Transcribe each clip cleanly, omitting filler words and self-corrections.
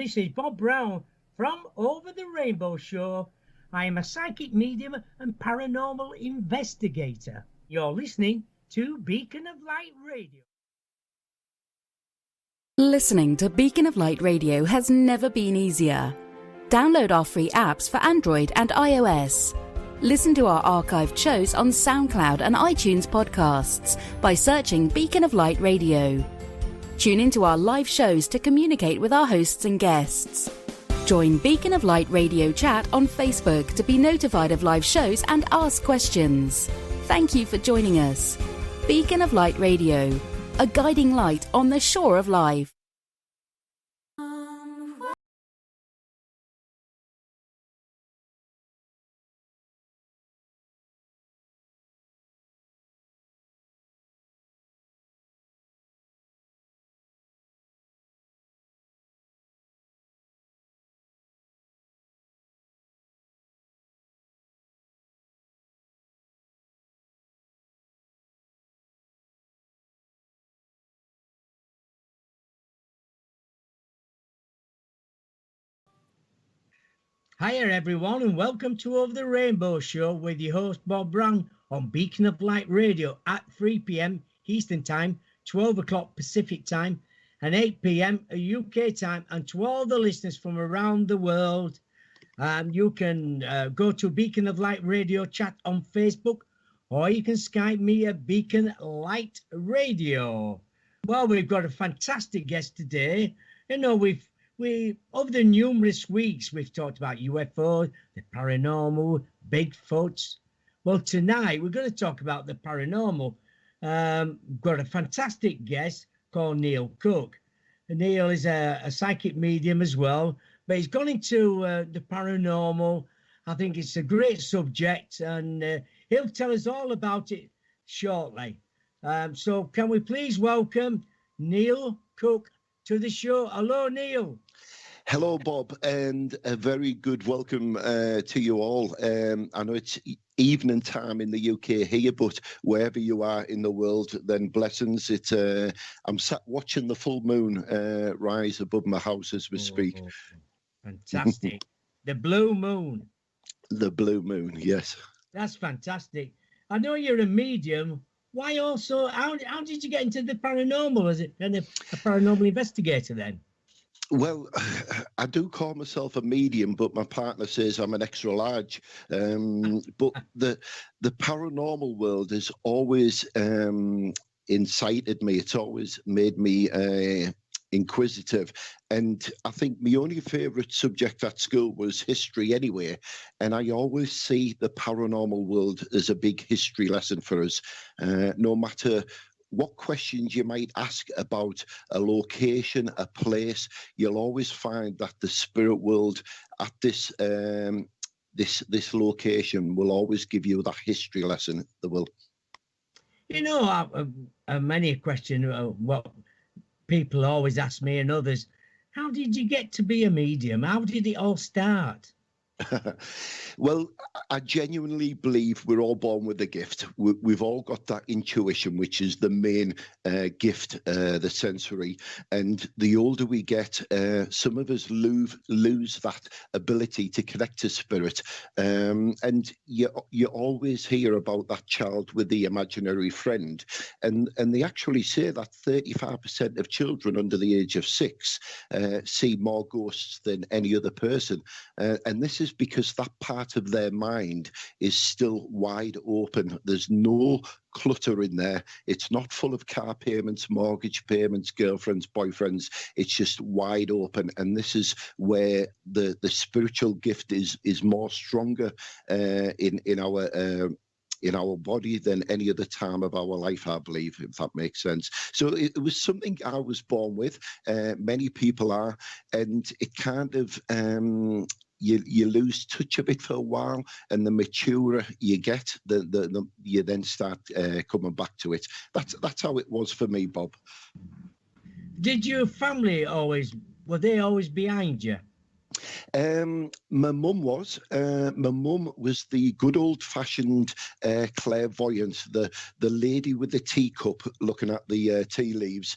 This is Bob Brown from Over the Rainbow Show. I am a psychic medium and paranormal investigator. You're listening to Beacon of Light Radio. Listening to Beacon of Light Radio has never been easier. Download our free apps for Android and iOS. Listen to our archived shows on SoundCloud and iTunes podcasts by searching Beacon of Light Radio. Tune into our live shows to communicate with our hosts and guests. Join Beacon of Light Radio chat on Facebook to be notified of live shows and ask questions. Thank you for joining us. Beacon of Light Radio, a guiding light on the shore of life. Hiya everyone and welcome to Over the Rainbow Show with your host Bob Brown on Beacon of Light Radio at 3 p.m. Eastern Time, 12 o'clock Pacific Time and 8 p.m. UK time. And to all the listeners from around the world, you can go to Beacon of Light Radio chat on Facebook, or you can Skype me at Beacon Light Radio. Well, we've got a fantastic guest today. You know, we over the numerous weeks we've talked about UFOs, the paranormal, Bigfoots. Well, tonight we're going to talk about the paranormal. We've got a fantastic guest called Neil Cook. And Neil is a psychic medium as well, but he's gone into the paranormal. I think it's a great subject, and he'll tell us all about it shortly. So can we please welcome Neil Cook to the show? Hello, Neil. Hello, Bob, and a very good welcome to you all. I know it's evening time in the UK here, but wherever you are in the world, then blessings. I'm sat watching the full moon rise above my house as we speak. Fantastic. The blue moon. The blue moon, yes. That's fantastic. I know you're a medium. Why also, how did you get into the paranormal? Is it a paranormal investigator then? Well, I do call myself a medium, but my partner says I'm an extra large. But the paranormal world has always incited me. It's always made me inquisitive. And I think my only favourite subject at school was history anyway. And I always see the paranormal world as a big history lesson for us, no matter what questions you might ask about a location, a place. You'll always find that the spirit world at this this location will always give you that history lesson. They will. You know, many a question, what people always ask me and others, how did you get to be a medium? How did it all start? Well, I genuinely believe we're all born with a gift. We've all got that intuition, which is the main gift, the sensory. And the older we get, some of us lose that ability to connect to spirit. And you always hear about that child with the imaginary friend. And they actually say that 35% of children under the age of 6 see more ghosts than any other person. And this is because that part of their mind is still wide open. There's no clutter in there. It's not full of car payments, mortgage payments, girlfriends, boyfriends. It's just wide open. And this is where the spiritual gift is more stronger in our body than any other time of our life, I believe, if that makes sense. So it was something I was born with. Many people are, and it kind of you lose touch of it for a while, and the maturer you get, you then start coming back to it. That's how it was for me, Bob. Did your family were they always behind you? My mum was. My mum was the good old-fashioned clairvoyant, the lady with the teacup looking at the tea leaves,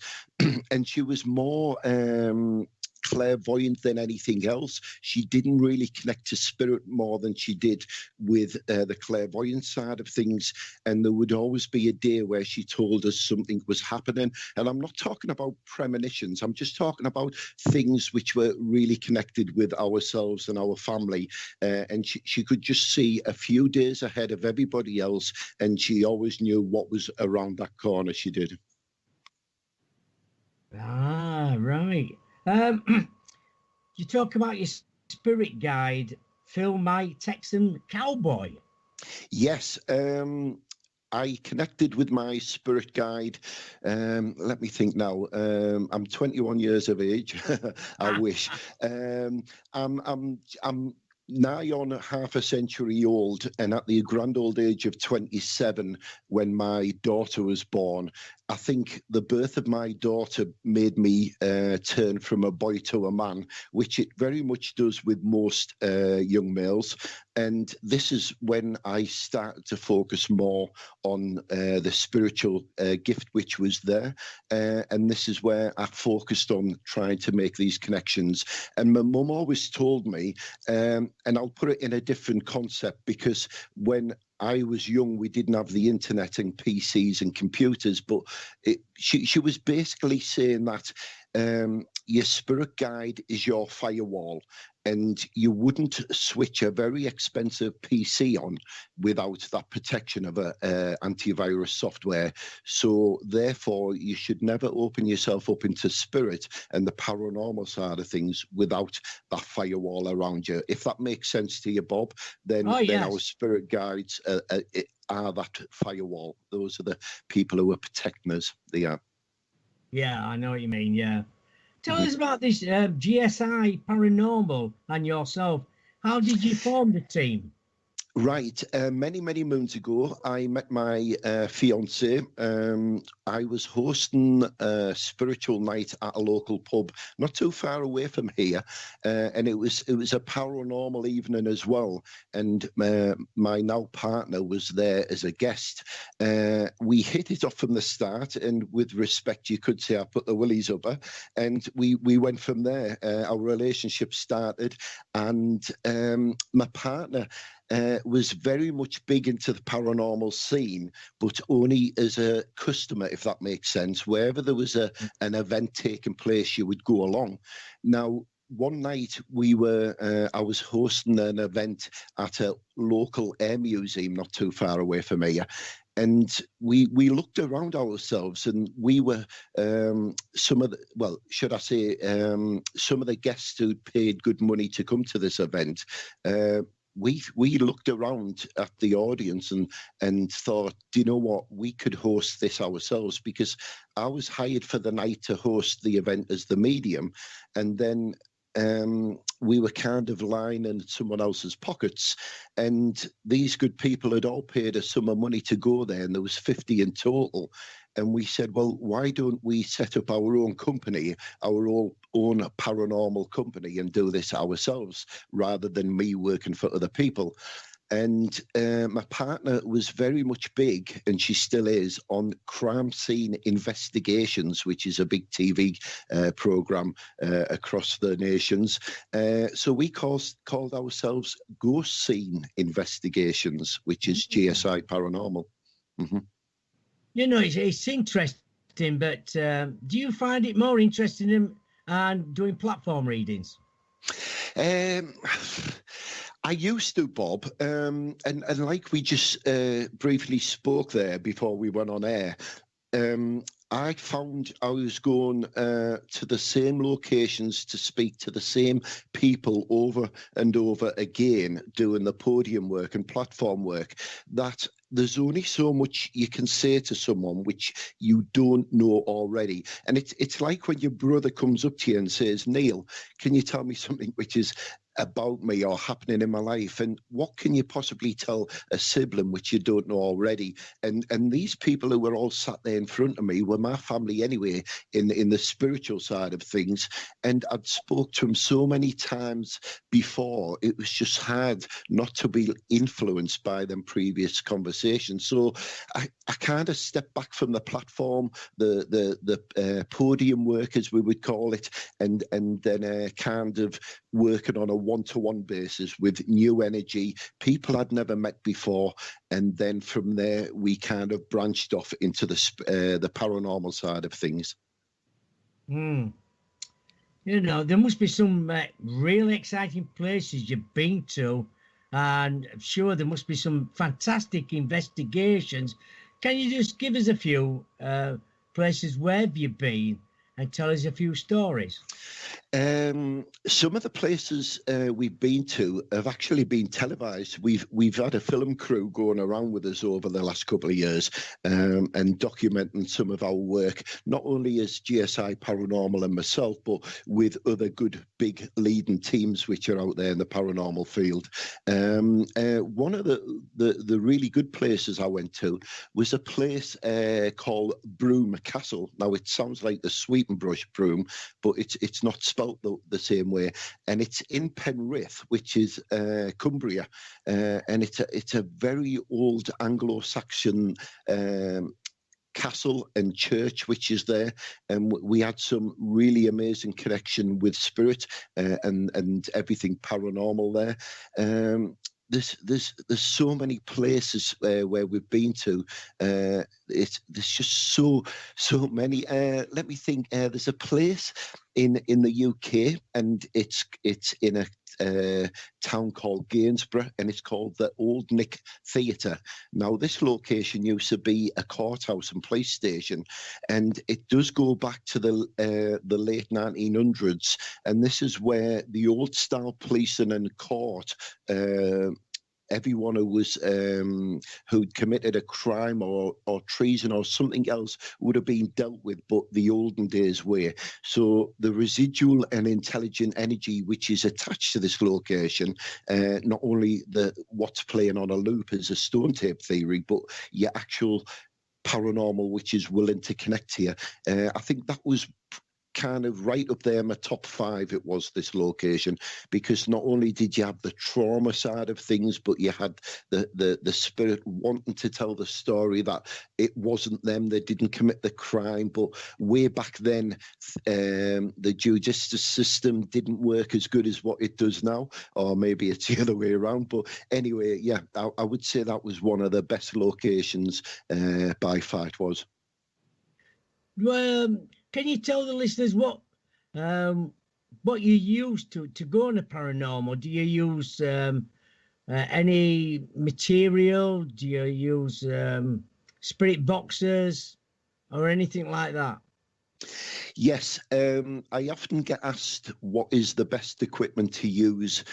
and she was more clairvoyant than anything else. She didn't really connect to spirit more than she did with the clairvoyant side of things. And there would always be a day where she told us something was happening. And I'm not talking about premonitions. I'm just talking about things which were really connected with ourselves and our family. And she could just see a few days ahead of everybody else. And she always knew what was around that corner. She did. Ah, right. You talk about your spirit guide, Phil, my Texan cowboy. Yes. I connected with my spirit guide. Let me think now. I'm 21 years of age. I wish. I'm nigh on half a century old, and at the grand old age of 27, when my daughter was born, I think the birth of my daughter made me turn from a boy to a man, which it very much does with most young males. And this is when I started to focus more on the spiritual gift which was there. And this is where I focused on trying to make these connections. And my mum always told me, and I'll put it in a different concept, because when I was young, we didn't have the internet and PCs and computers, but she was basically saying that your spirit guide is your firewall, and you wouldn't switch a very expensive PC on without that protection of a antivirus software. So therefore, you should never open yourself up into spirit and the paranormal side of things without that firewall around you. If that makes sense to you, Bob, then our spirit guides are that firewall. Those are the people who are protecting us. They are. Yeah, I know what you mean. Yeah. Tell us about this GSI Paranormal and yourself. How did you form the team? Right. Many moons ago, I met my fiance. I was hosting a spiritual night at a local pub, not too far away from here, and it was a paranormal evening as well. And my now partner was there as a guest. We hit it off from the start, and with respect, you could say I put the willies up her, and we went from there. Our relationship started, and my partner was very much big into the paranormal scene, but only as a customer, if that makes sense. Wherever there was an event taking place, you would go along. Now, one night I was hosting an event at a local air museum not too far away from here. And we looked around ourselves, and we were some of the guests who paid good money to come to this event. We looked around at the audience and thought, do you know what, we could host this ourselves, because I was hired for the night to host the event as the medium, and then we were kind of lining someone else's pockets, and these good people had all paid a sum of money to go there, and there was 50 in total. And we said, well, why don't we set up our own company, our own paranormal company, and do this ourselves rather than me working for other people? And my partner was very much big, and she still is, on crime scene investigations, which is a big TV program across the nations. So we called ourselves Ghost Scene Investigations, which is GSI Paranormal. Mm-hmm. You know, it's interesting, but do you find it more interesting than doing platform readings? I used to, Bob, and like we just briefly spoke there before we went on air, I found I was going to the same locations to speak to the same people over and over again, doing the podium work and platform work, that there's only so much you can say to someone which you don't know already. And it's like when your brother comes up to you and says, Neil, can you tell me something which is about me or happening in my life? And what can you possibly tell a sibling which you don't know already? And these people who were all sat there in front of me were my family anyway, in the spiritual side of things. And I'd spoke to them so many times before, it was just hard not to be influenced by them previous conversations. conversation. So I kind of stepped back from the platform, the podium work, as we would call it, and then kind of working on a one-to-one basis with new energy, people I'd never met before. And then from there, we kind of branched off into the paranormal side of things. You know, there must be some really exciting places you've been to, and I'm sure there must be some fantastic investigations. Can you just give us a few places where have you been and tell us a few stories? Some of the places we've been to have actually been televised. We've had a film crew going around with us over the last couple of years and documenting some of our work, not only as GSI Paranormal and myself, but with other good big leading teams which are out there in the paranormal field. One of the really good places I went to was a place called Broome Castle. Now it sounds like the sweep and brush broom, but it's not spelled the same way, and it's in Penrith, which is Cumbria, and it's a very old Anglo-Saxon castle and church which is there, and we had some really amazing connection with spirit and everything paranormal there. There's so many places where we've been to. There's just so many. Let me think. There's a place in the UK, and it's in a town called Gainsborough, and it's called the Old Nick Theatre. Now, this location used to be a courthouse and police station, and it does go back to the late 1900s, and this is where the old style policing and court, everyone who was who'd committed a crime or treason or something else would have been dealt with, but the olden days way. So the residual and intelligent energy which is attached to this location, not only what's playing on a loop as a stone tape theory, but your actual paranormal which is willing to connect here. I think that was kind of right up there in my top 5. It was this location, because not only did you have the trauma side of things, but you had the spirit wanting to tell the story that it wasn't them, they didn't commit the crime. But way back then, the judicial system didn't work as good as what it does now, or maybe it's the other way around. But anyway, yeah, I would say that was one of the best locations by far it was. Can you tell the listeners what you use to go on a paranormal? Do you use any material? Do you use spirit boxes or anything like that? Yes, I often get asked what is the best equipment to use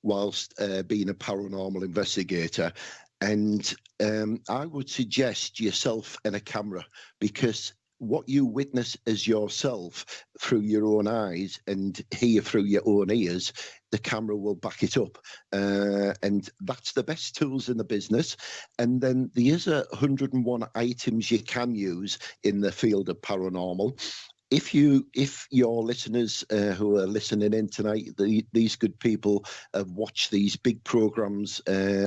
whilst being a paranormal investigator. And I would suggest yourself and a camera, because what you witness as yourself through your own eyes and hear through your own ears, the camera will back it up. And that's the best tools in the business. And then there's 101 items you can use in the field of paranormal. If your listeners who are listening in tonight, these good people have watched these big programs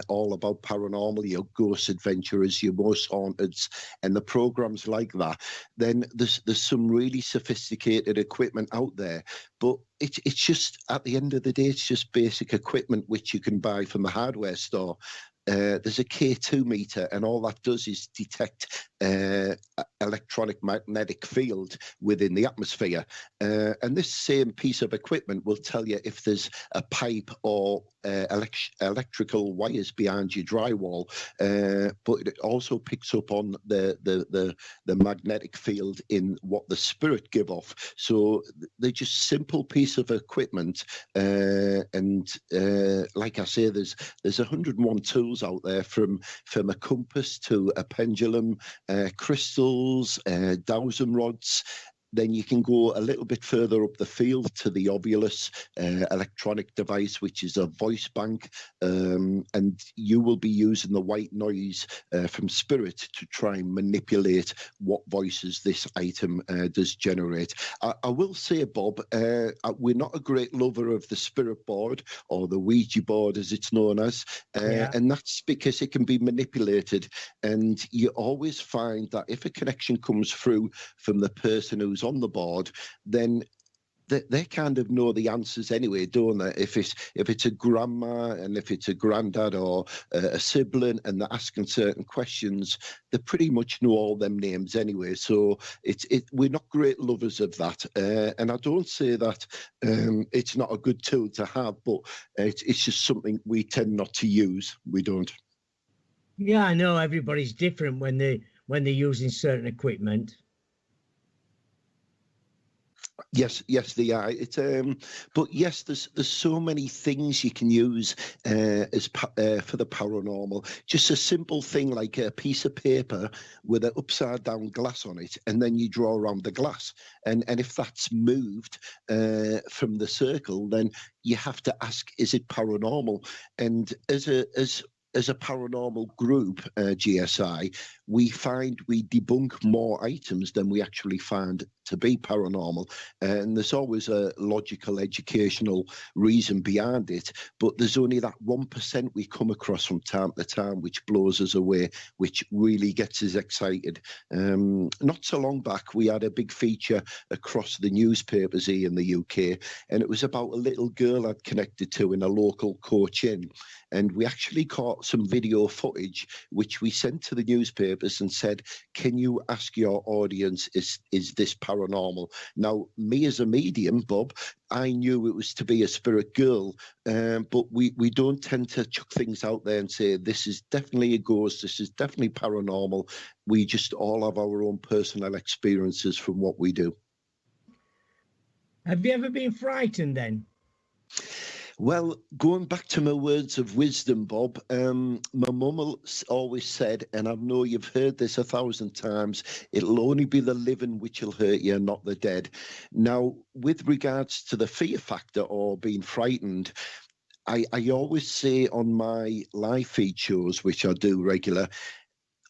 all about paranormal, your Ghost Adventurers, your Most Haunteds, and the programs like that, then there's some really sophisticated equipment out there. But it's just, at the end of the day, it's just basic equipment which you can buy from the hardware store. There's a K2 meter, and all that does is detect electronic magnetic field within the atmosphere. And this same piece of equipment will tell you if there's a pipe or electrical wires behind your drywall. But it also picks up on the magnetic field in what the spirit give off. So they're just simple piece of equipment. And like I say, there's 101 tools out there, from a compass to a pendulum, crystals, dowsing rods. then you can go a little bit further up the field to the Ovilus electronic device, which is a voice bank, and you will be using the white noise from spirit to try and manipulate what voices this item does generate. I will say, Bob, we're not a great lover of the spirit board, or the Ouija board as it's known as, and that's because it can be manipulated, and you always find that if a connection comes through from the person who's on the board, then they kind of know the answers anyway, don't they? If it's a grandma and if it's a granddad or a sibling and they're asking certain questions, they pretty much know all them names anyway. So we're not great lovers of that, and I don't say that it's not a good tool to have, but it's just something we tend not to use. We don't. Yeah, I know everybody's different when they're using certain equipment. Yes, they are. But yes, there's so many things you can use for the paranormal. Just a simple thing like a piece of paper with an upside down glass on it, and then you draw around the glass. And if that's moved from the circle, then you have to ask, is it paranormal? And as a paranormal group, GSI, we find we debunk more items than we actually find to be paranormal. And there's always a logical, educational reason behind it. But there's only that 1% we come across from time to time, which blows us away, which really gets us excited. Not so long back, we had a big feature across the newspapers here in the UK, and it was about a little girl I'd connected to in a local coach inn. And we actually caught some video footage, which we sent to the newspapers and said, can you ask your audience, is this paranormal? Now, me as a medium, Bob, I knew it was to be a spirit girl, but we don't tend to chuck things out there and say, this is definitely a ghost, this is definitely paranormal. We just all have our own personal experiences from what we do. Have you ever been frightened then? Well, going back to my words of wisdom, Bob, my mum always said, and I know you've heard this 1,000 times, it'll only be the living which will hurt you, not the dead. Now, with regards to the fear factor or being frightened, I always say on my live feed shows, which I do regular,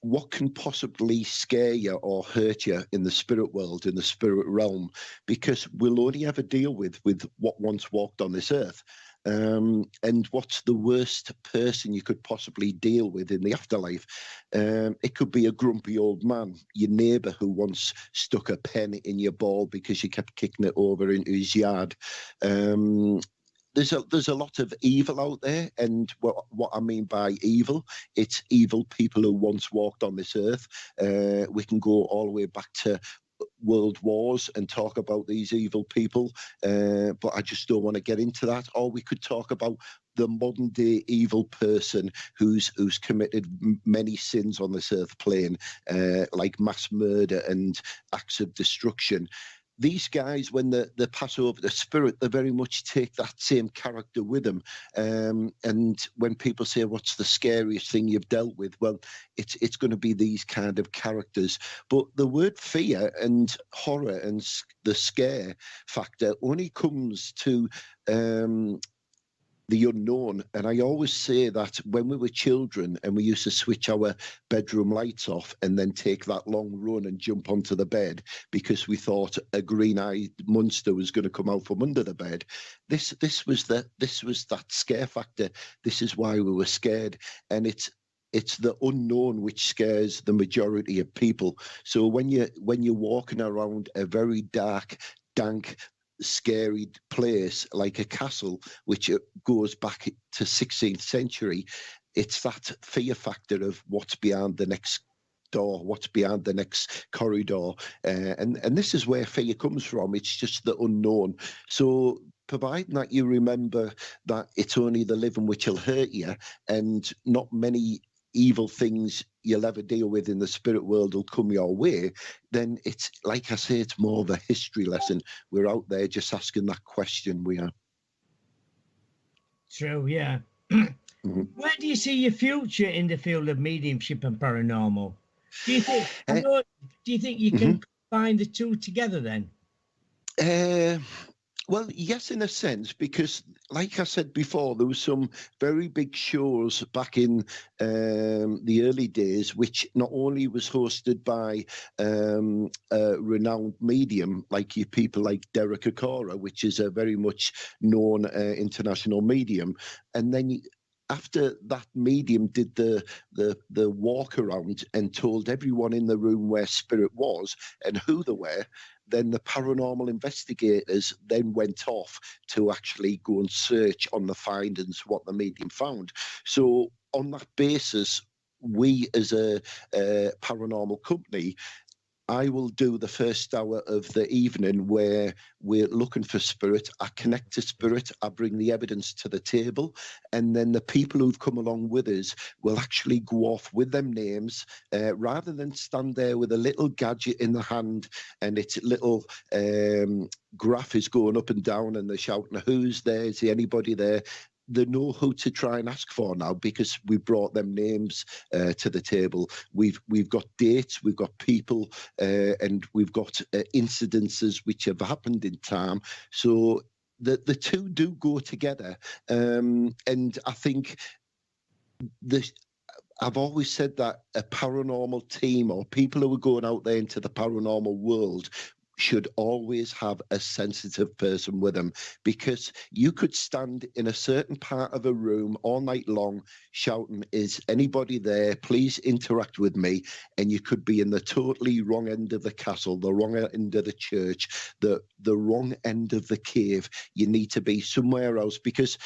what can possibly scare you or hurt you in the spirit world, in the spirit realm? Because we'll only ever deal with what once walked on this earth. And what's the worst person you could possibly deal with in the afterlife? It could be a grumpy old man, your neighbour who once stuck a pen in your ball because you kept kicking it over into his yard. There's a lot of evil out there, and what I mean by evil, it's evil people who once walked on this earth. We can go all the way back to world wars and talk about these evil people, but I just don't want to get into that. Or we could talk about the modern day evil person who's committed many sins on this earth plane, like mass murder and acts of destruction. These guys, when they pass over the spirit, they very much take that same character with them. And when people say, what's the scariest thing you've dealt with? Well, it's going to be these kind of characters. But the word fear and horror and the scare factor only comes to the unknown. And I always say that when we were children and we used to switch our bedroom lights off and then take that long run and jump onto the bed because we thought a green-eyed monster was going to come out from under the bed, this was that scare factor. This is why we were scared. And it's the unknown which scares the majority of people. So when you're walking around a very dark, dank, scary place like a castle, which goes back to 16th century, it's that fear factor of what's behind the next door, what's behind the next corridor, and this is where fear comes from. It's just the unknown. So providing that you remember that it's only the living which will hurt you, and not many evil things you'll ever deal with in the spirit world will come your way, then it's, like I say, it's more of a history lesson. We're out there just asking that question, we are. True, yeah. Mm-hmm. Where do you see your future in the field of mediumship and paranormal? Do you think you can combine the two together then? Well, yes, in a sense, because like I said before, there was some very big shows back in the early days, which not only was hosted by a renowned medium like you people like Derek Okora, which is a very much known international medium, and then after that medium did the walk around and told everyone in the room where spirit was and who they were, then the paranormal investigators then went off to actually go and search on the findings, what the medium found. So on that basis, we as a paranormal company, I will do the first hour of the evening where we're looking for spirit. I connect to spirit. I bring the evidence to the table. And then the people who've come along with us will actually go off with them names rather than stand there with a little gadget in the hand and its little graph is going up and down and they're shouting, who's there? Is there anybody there? They know who to try and ask for now because we brought them names to the table. We've got dates, we've got people, and we've got incidences which have happened in time. So the two do go together, and I think I've always said that a paranormal team or people who are going out there into the paranormal world should always have a sensitive person with them, because you could stand in a certain part of a room all night long shouting, is anybody there? Please interact with me. And you could be in the totally wrong end of the castle, the wrong end of the church, the wrong end of the cave. You need to be somewhere else, because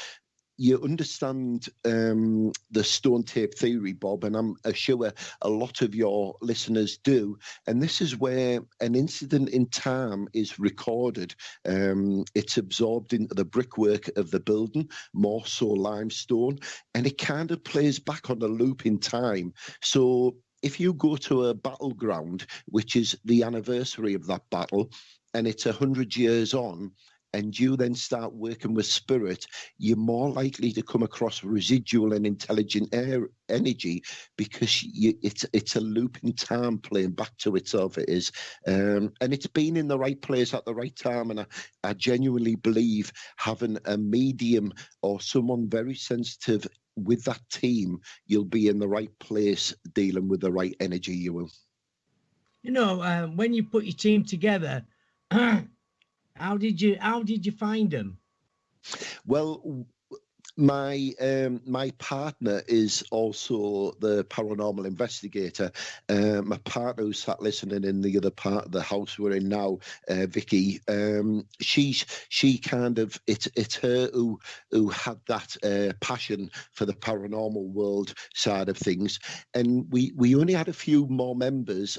you understand the stone tape theory, Bob, and I'm sure a lot of your listeners do. And this is where an incident in time is recorded. It's absorbed into the brickwork of the building, more so limestone, and it kind of plays back on a loop in time. So if you go to a battleground, which is the anniversary of that battle, and it's 100 years on, and you then start working with spirit, you're more likely to come across residual and intelligent energy, because it's a loop in time playing back to itself. It is, and it's been in the right place at the right time. And I genuinely believe having a medium or someone very sensitive with that team, you'll be in the right place dealing with the right energy. You will. You know, when you put your team together. How did you find them? Well, my partner is also the paranormal investigator. My partner who sat listening in the other part of the house we're in now, Vicky. She kind of it's her who had that passion for the paranormal world side of things, and we only had a few more members.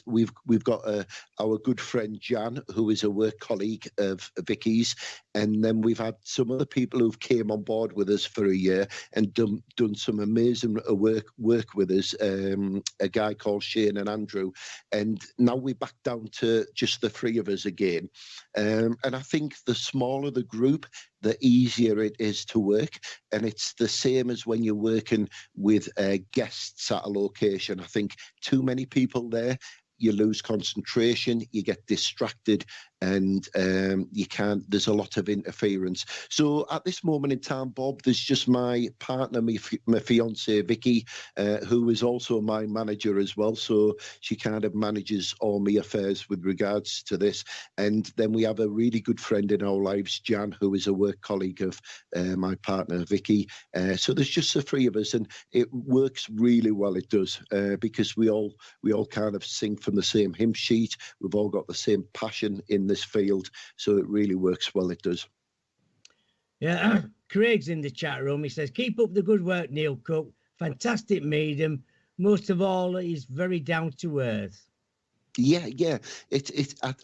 We've got our good friend Jan, who is a work colleague of Vicky's, and then we've had some other people who've came on board with us for a year and done some amazing work with us, a guy called Shane and Andrew, and now we're back down to just the three of us again. And I think the smaller the group, the easier it is to work, and it's the same as when you're working with guests at a location. I think too many people there, you lose concentration, you get distracted, and there's a lot of interference. So at this moment in time, Bob, there's just my partner, my fiance Vicky, who is also my manager as well. So she kind of manages all my affairs with regards to this. And then we have a really good friend in our lives, Jan, who is a work colleague of my partner Vicky. So there's just the three of us, and it works really well. It does, because we all kind of sing from the same hymn sheet. We've all got the same passion in this field, so it really works well. It does. Yeah, Craig's in the chat room. He says, keep up the good work, Neil Cook. Fantastic medium. Most of all, he's very down to earth. Yeah.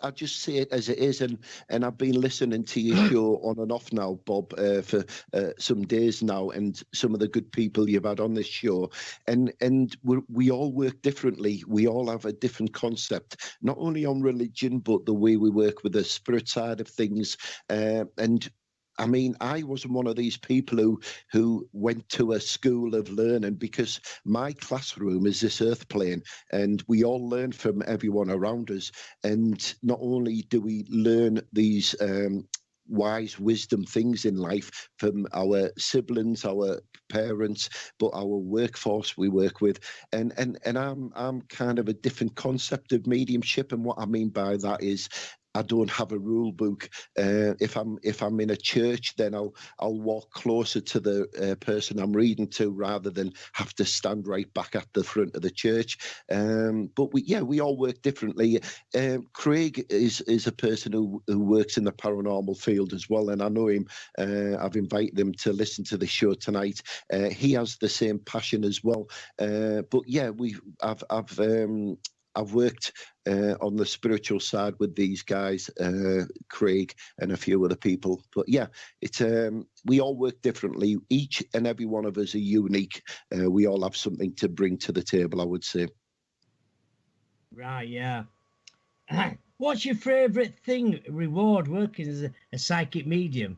I just say it as it is, and I've been listening to your show on and off now, Bob, for some days now, and some of the good people you've had on this show, and we all work differently. We all have a different concept, not only on religion, but the way we work with the spirit side of things, and I mean, I wasn't one of these people who went to a school of learning, because my classroom is this earth plane, and we all learn from everyone around us. And not only do we learn these wise wisdom things in life from our siblings, our parents, but our workforce we work with, and I'm kind of a different concept of mediumship. And what I mean by that is, I don't have a rule book. If I'm in a church, then I'll walk closer to the person I'm reading to, rather than have to stand right back at the front of the church. But we all work differently. Craig is a person who works in the paranormal field as well, and I know him. I've invited him to listen to the show tonight. He has the same passion as well. But yeah, I've worked on the spiritual side with these guys, Craig and a few other people. But yeah, it's we all work differently. Each and every one of us are unique. We all have something to bring to the table, I would say. Right, yeah. What's your favourite reward working as a psychic medium?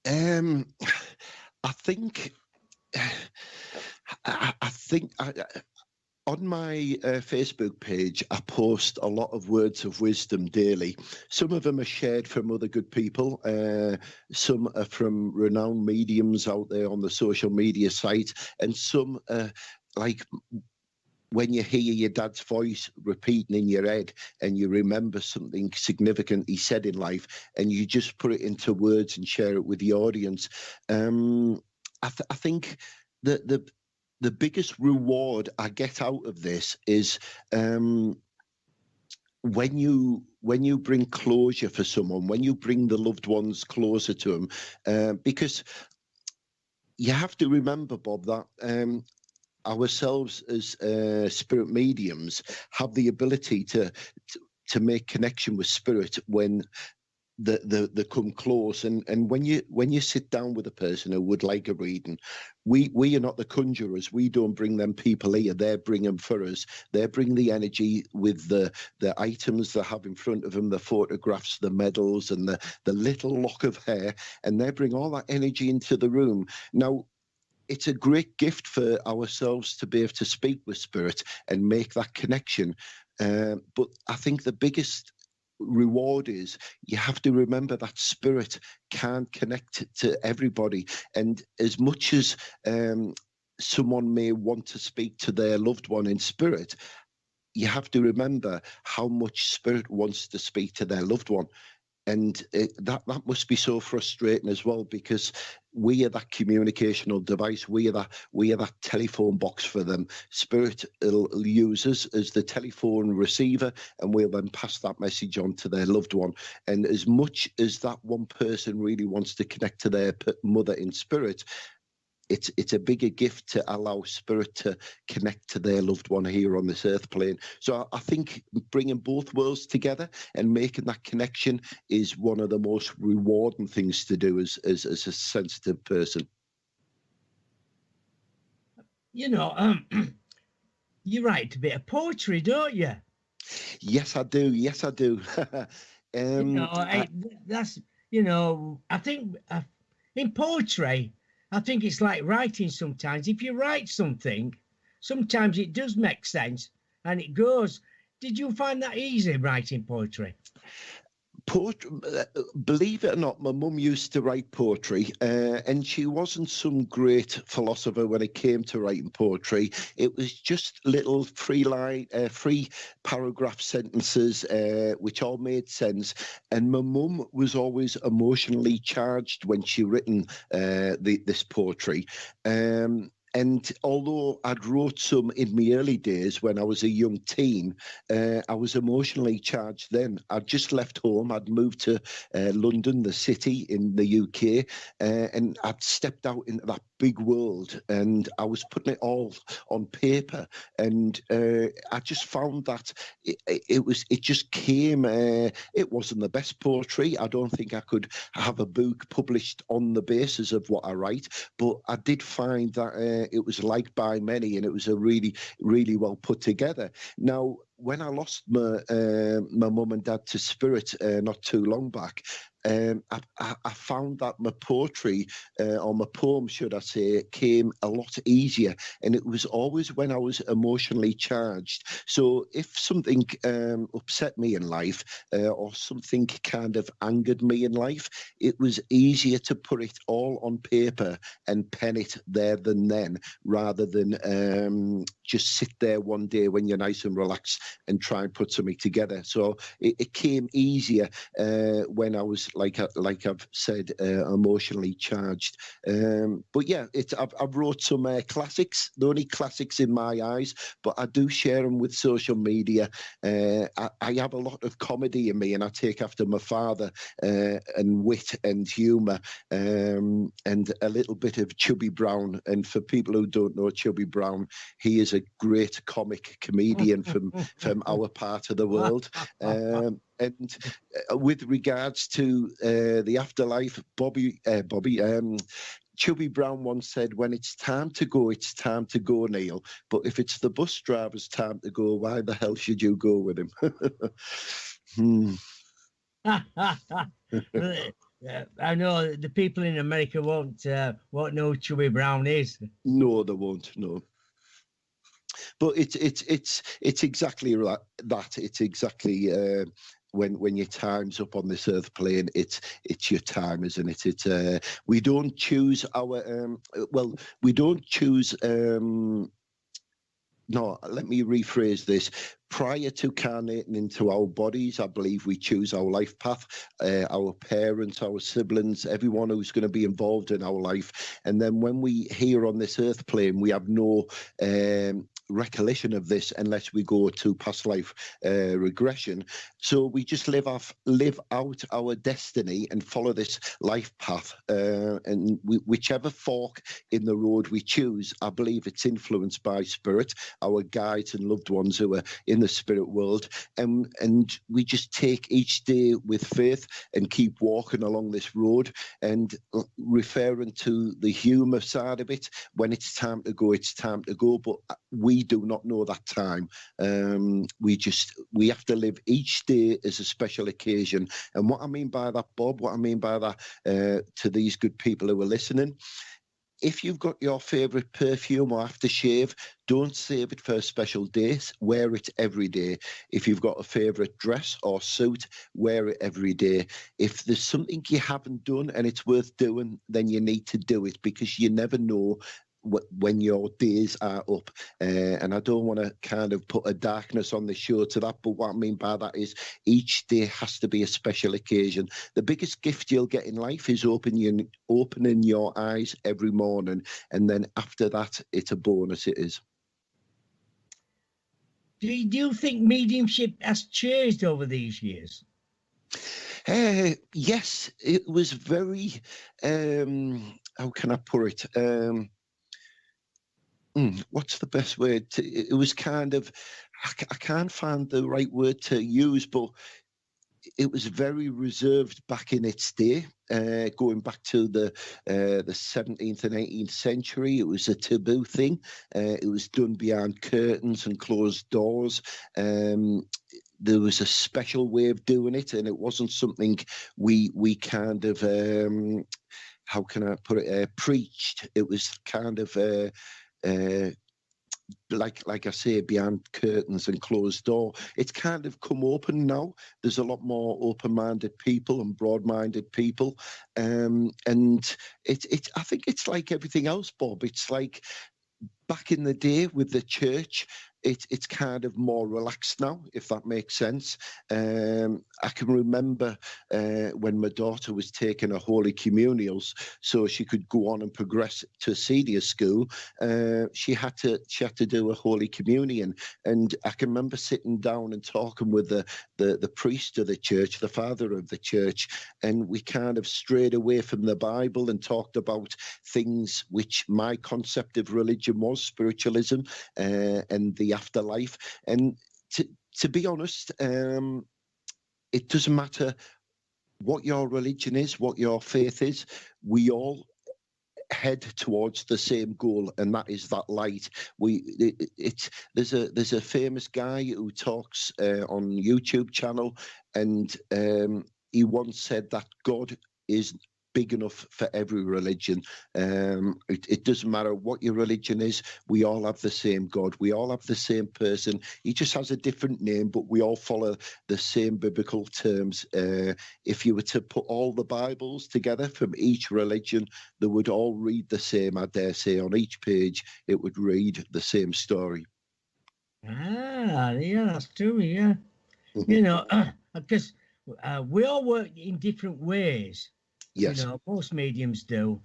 I think on my Facebook page, I post a lot of words of wisdom daily. Some of them are shared from other good people. Some are from renowned mediums out there on the social media site. And some like when you hear your dad's voice repeating in your head and you remember something significant he said in life, and you just put it into words and share it with the audience. I think the biggest reward I get out of this is when you bring closure for someone, when you bring the loved ones closer to them, because you have to remember, Bob, that ourselves as spirit mediums have the ability to make connection with spirit when they come close. And when you sit down with a person who would like a reading, we are not the conjurers. We don't bring them people here. They bring them for us. They bring the energy with the items they have in front of them, the photographs, the medals, and the little lock of hair, and they bring all that energy into the room. Now, it's a great gift for ourselves to be able to speak with spirit and make that connection. But I think the biggest reward is you have to remember that spirit can't connect to everybody. And as much as someone may want to speak to their loved one in spirit, you have to remember how much spirit wants to speak to their loved one. And that must be so frustrating as well, because we are that communicational device. We are that telephone box for them. Spirit will use us as the telephone receiver, and we'll then pass that message on to their loved one. And as much as that one person really wants to connect to their mother in spirit, it's a bigger gift to allow spirit to connect to their loved one here on this earth plane. So I think bringing both worlds together and making that connection is one of the most rewarding things to do as a sensitive person. You know, you write a bit of poetry, don't you? Yes, I do. Yes, I do. That's, I think in poetry, I think it's like writing sometimes. If you write something, sometimes it does make sense and it goes. Did you find that easy, writing poetry? Poetry, believe it or not, my mum used to write poetry, and she wasn't some great philosopher when it came to writing poetry. It was just little free paragraph sentences, which all made sense. And my mum was always emotionally charged when she written this poetry. And although I'd wrote some in my early days when I was a young teen, I was emotionally charged then. I'd just left home. I'd moved to London, the city in the UK, and I'd stepped out into that big world, and I was putting it all on paper. And I just found that it just came. It wasn't the best poetry. I don't think I could have a book published on the basis of what I write, but I did find that it was liked by many, and it was a really, really well put together. Now, when I lost my mum and dad to spirit not too long back, I found that my poetry, or my poem, should I say, came a lot easier. And it was always when I was emotionally charged. So if something upset me in life, or something kind of angered me in life, it was easier to put it all on paper and pen it there than then, rather than just sit there one day when you're nice and relaxed and try and put something together. So it came easier when I was, like I've said, emotionally charged. But yeah, I've wrote some classics, the only classics in my eyes, but I do share them with social media. I have a lot of comedy in me, and I take after my father, and wit and humour, and a little bit of Chubby Brown. And for people who don't know Chubby Brown, he is a great comic comedian from our part of the world. And with regards to the afterlife, Chubby Brown once said, "When it's time to go, Neil. But if it's the bus driver's time to go, why the hell should you go with him?" I know the people in America won't know who Chubby Brown is. No, they won't. No. But it's exactly that. It's exactly when your time's up on this earth plane, it's your time, isn't it? It's we don't choose our we don't choose. No, let me rephrase this. Prior to carnating into our bodies, I believe we choose our life path, our parents, our siblings, everyone who's going to be involved in our life. And then when we here on this earth plane, we have no recollection of this unless we go to past life regression. So we just live out our destiny and follow this life path. And whichever fork in the road we choose, I believe it's influenced by spirit, our guides and loved ones who are in the spirit world, and we just take each day with faith and keep walking along this road, and referring to the humour side of it. When it's time to go, it's time to go, but we do not know that time. We have to live each day as a special occasion. And what I mean by that, Bob, what I mean by that, to these good people who are listening, if you've got your favourite perfume or aftershave, don't save it for a special day. Wear it every day. If you've got a favourite dress or suit, wear it every day. If there's something you haven't done and it's worth doing, then you need to do it, because you never know when your days are up. And I don't want to kind of put a darkness on the show to that, but what I mean by that is each day has to be a special occasion. The biggest gift you'll get in life is opening your eyes every morning, and then after that, it's a bonus. It is. Do you think mediumship has changed over these years? Yes, it was very, how can I put it? What's the best word? It was kind of, I can't find the right word to use, but it was very reserved back in its day, going back to the 17th and 18th century. It was a taboo thing. It was done behind curtains and closed doors. There was a special way of doing it, and it wasn't something we kind of, how can I put it, preached. It was kind of like I say, behind curtains and closed door. It's kind of come open now. There's a lot more open-minded people and broad-minded people, and it's I think it's like everything else, Bob. It's like back in the day with the church. It's kind of more relaxed now, if that makes sense. I can remember when my daughter was taking her Holy Communials, so she could go on and progress to senior school. She had to do a Holy Communion, and I can remember sitting down and talking with the priest of the church, the father of the church, and we kind of strayed away from the Bible and talked about things which my concept of religion was, spiritualism, and the afterlife. And to be honest, it doesn't matter what your religion is, what your faith is. We all head towards the same goal, and that is that light. There's a famous guy who talks on YouTube channel, and he once said that God is big enough for every religion. It doesn't matter what your religion is. We all have the same God. We all have the same person. He just has a different name, but we all follow the same biblical terms. If you were to put all the Bibles together from each religion, they would all read the same. I dare say on each page, it would read the same story. Ah, yeah, that's true. Yeah. Because we all work in different ways. Yes. Most mediums do.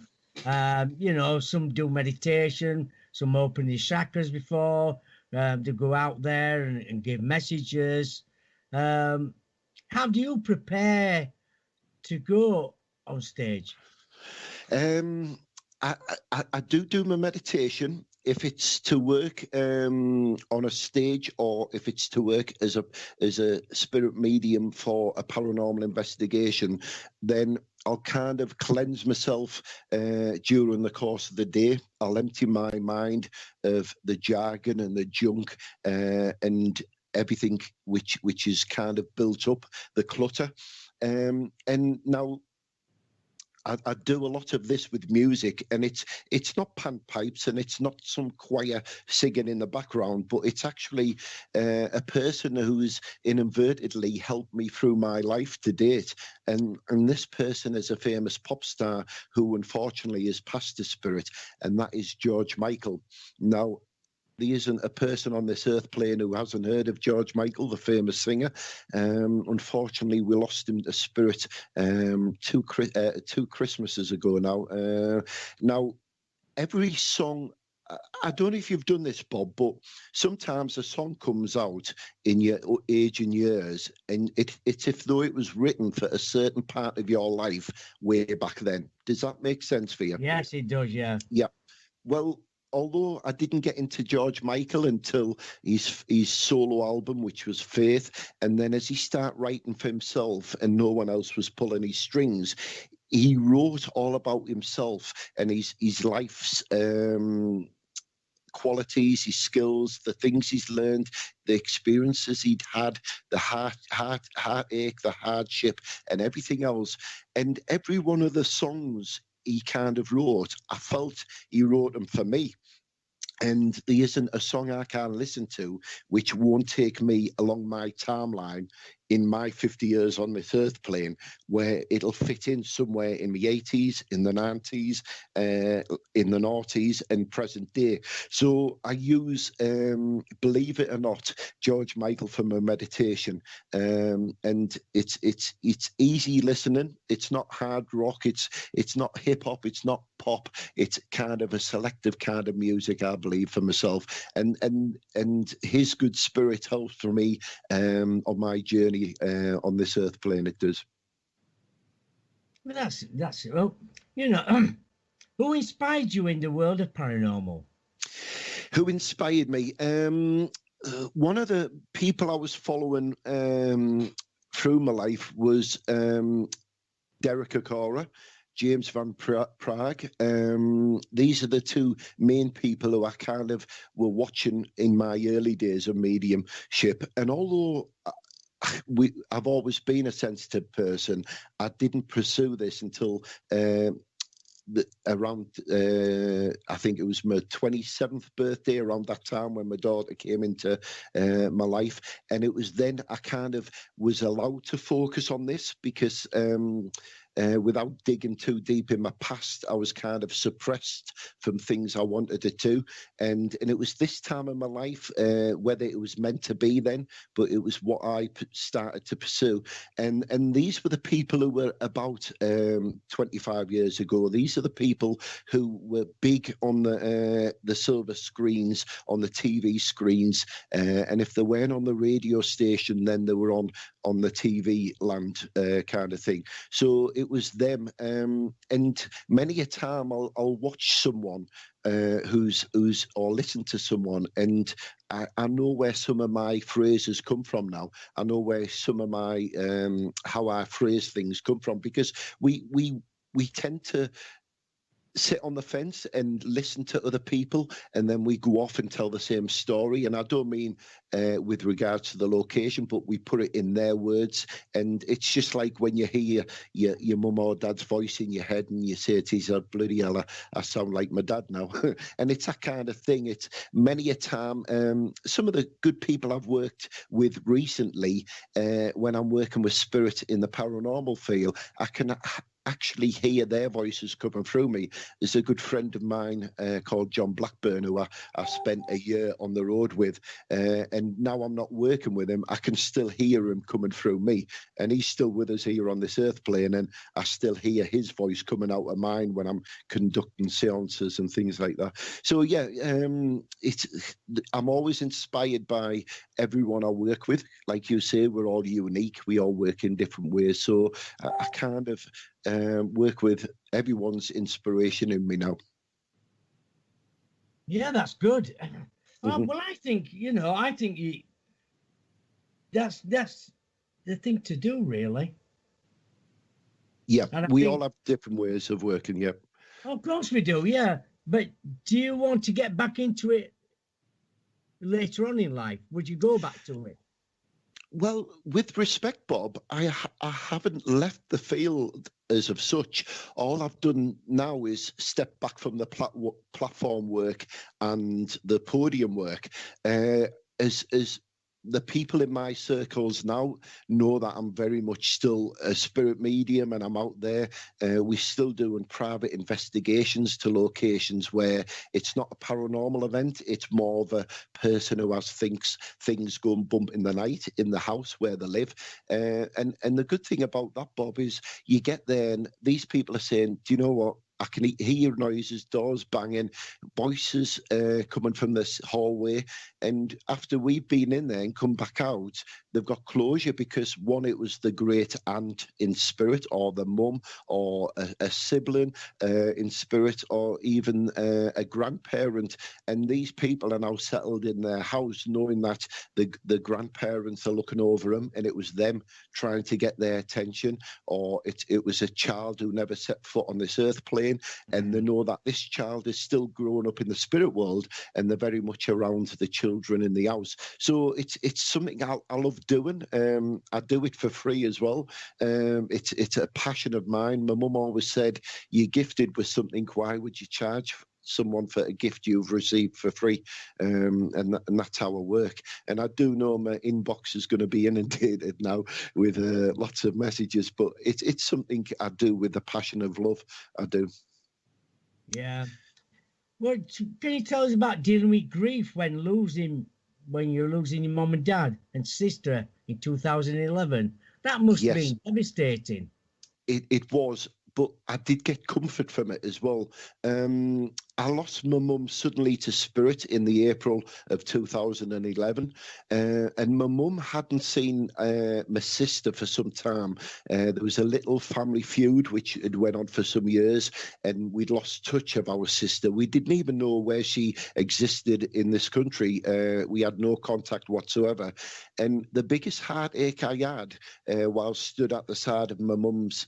Some do meditation, some open their chakras before they go out there and give messages. How do you prepare to go on stage? I do my meditation. If it's to work on a stage, or if it's to work as a spirit medium for a paranormal investigation, then I'll kind of cleanse myself during the course of the day. I'll empty my mind of the jargon and the junk and everything which is kind of built up, the clutter. And now I do a lot of this with music, and it's not panpipes and it's not some choir singing in the background, but it's actually a person who's inadvertently helped me through my life to date. And this person is a famous pop star who unfortunately is past the spirit, and that is George Michael. Now, there isn't a person on this earth plane who hasn't heard of George Michael, the famous singer. Unfortunately, we lost him to spirit two Christmases ago now. Now, every song, I don't know if you've done this, Bob, but sometimes a song comes out in your age and years, and it's if though it was written for a certain part of your life way back then. Does that make sense for you? Yes, it does, yeah. Yeah. Well, although I didn't get into George Michael until his solo album, which was Faith, and then as he started writing for himself and no one else was pulling his strings, he wrote all about himself and his life's qualities, his skills, the things he's learned, the experiences he'd had, the heartache, the hardship, and everything else. And every one of the songs he kind of wrote, I felt he wrote them for me. And there isn't a song I can listen to which won't take me along my timeline in my 50 years on this earth plane, where it'll fit in somewhere in the 80s, in the 90s, in the noughties and present day. So I use, believe it or not, George Michael for my meditation. And it's easy listening. It's not hard rock. It's not hip hop. It's not pop. It's kind of a selective kind of music, I believe, for myself. And his good spirit helps for me on my journey on this earth plane. It does. Well, that's well, who inspired you in the world of paranormal? Who inspired me? One of the people I was following through my life was Derek Okora, James Van Prague. These are the two main people who I kind of were watching in my early days of mediumship. And although I've always been a sensitive person, I didn't pursue this until around, I think it was my 27th birthday, around that time when my daughter came into my life. And it was then I kind of was allowed to focus on this because without digging too deep in my past, I was kind of suppressed from things I wanted to do. And it was this time in my life, whether it was meant to be then, but it was what I started to pursue. And these were the people who were about 25 years ago. These are the people who were big on the silver screens, on the TV screens. And if they weren't on the radio station, then they were on the TV land kind of thing. So it was them. And many a time I'll watch someone who's or listen to someone, and I know where some of my phrases come from now. I know where some of my how I phrase things come from, because we tend to sit on the fence and listen to other people, and then we go off and tell the same story. And I don't mean with regards to the location, but we put it in their words. And it's just like when you hear your mum or dad's voice in your head and you say to yourself, bloody hell, I sound like my dad now. And it's that kind of thing. It's many a time, some of the good people I've worked with recently, when I'm working with spirit in the paranormal field, I can actually hear their voices coming through me. There's a good friend of mine called John Blackburn, who I spent a year on the road with, and now I'm not working with him. I can still hear him coming through me, and he's still with us here on this earth plane, and I still hear his voice coming out of mine when I'm conducting seances and things like that. So yeah, I'm always inspired by everyone I work with. Like you say, we're all unique. We all work in different ways. So I kind of work with everyone's inspiration in me now. Yeah, that's good. Mm-hmm. Well, I think that's the thing to do, really. Yeah, we all have different ways of working. Yeah, of course we do. Yeah, but do you want to get back into it later on in life? Would you go back to it? Well, with respect, Bob, I haven't left the field as of such. All I've done now is step back from the platform work and the podium work. As the people in my circles now know that I'm very much still a spirit medium, and I'm out there. We're still doing private investigations to locations where it's not a paranormal event. It's more of a person who has things going bump in the night in the house where they live. And the good thing about that, Bob, is you get there and these people are saying, do you know what? I can hear noises, doors banging, voices coming from this hallway. And after we've been in there and come back out, they've got closure because, one, it was the great aunt in spirit, or the mum, or a sibling in spirit, or even a grandparent. And these people are now settled in their house knowing that the grandparents are looking over them, and it was them trying to get their attention, or it was a child who never set foot on this earth plane. And they know that this child is still growing up in the spirit world, and they're very much around the children in the house. So it's something I love doing. I do it for free as well. It's a passion of mine. My mum always said, you're gifted with something, why would you charge someone for a gift you've received for free? And that's how I work. And I do know my inbox is going to be inundated now with lots of messages, but it's something I do with the passion of love. I do. Yeah. Well, can you tell us about dealing with grief when you're losing your mum and dad and sister in 2011? That must have been devastating. It was. But I did get comfort from it as well. I lost my mum suddenly to spirit in the April of 2011. And my mum hadn't seen my sister for some time. There was a little family feud which had went on for some years, and we'd lost touch of our sister. We didn't even know where she existed in this country. We had no contact whatsoever. And the biggest heartache I had while stood at the side of my mum's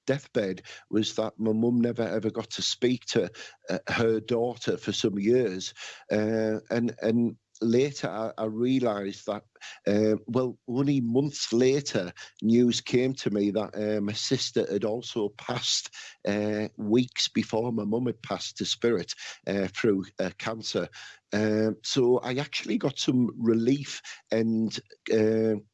deathbed was that my mum never ever got to speak to her daughter for some years, and later I realised that only months later news came to me that my sister had also passed weeks before my mum had passed to spirit through cancer. So I actually got some relief and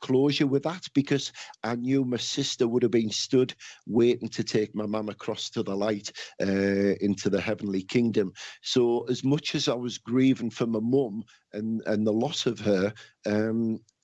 closure with that, because I knew my sister would have been stood waiting to take my mum across to the light into the heavenly kingdom. So as much as I was grieving for my mum and the loss of her,